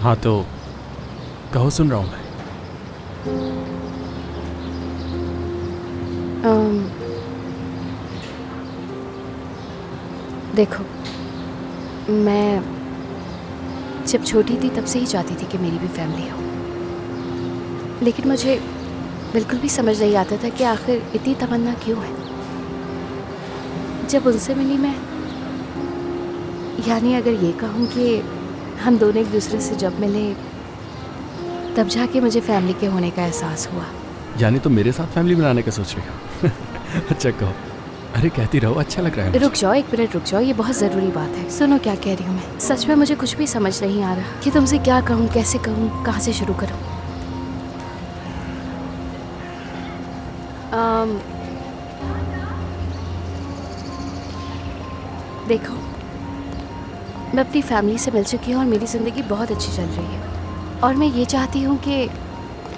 हाँ तो कहो, सुन रहा हूँ मैं। देखो, मैं जब छोटी थी तब से ही चाहती थी कि मेरी भी फैमिली हो, लेकिन मुझे बिल्कुल भी समझ नहीं आता था कि आखिर इतनी तमन्ना क्यों है। जब उनसे मिली मैं, यानी अगर ये कहूँ कि हम दोनों एक दूसरे से जब मिले तब जाके मुझे फैमिली के होने का एहसास हुआ। यानी तुम मेरे साथ फैमिली बनाने का सोच रही हो? अच्छा कहो। अरे कहती रहो, अच्छा लग रहा है मुझे। रुक जाओ, एक मिनट रुक जाओ, ये बहुत ज़रूरी बात है। सुनो क्या कह रही हूँ मैं। सच में मुझे कुछ भी समझ नहीं आ रहा कि तुमसे क्या कहूँ, कैसे कहूँ, कहाँ से शुरू करूँ। देखो, मैं अपनी फैमिली से मिल चुकी हूँ और मेरी ज़िंदगी बहुत अच्छी चल रही है, और मैं ये चाहती हूँ कि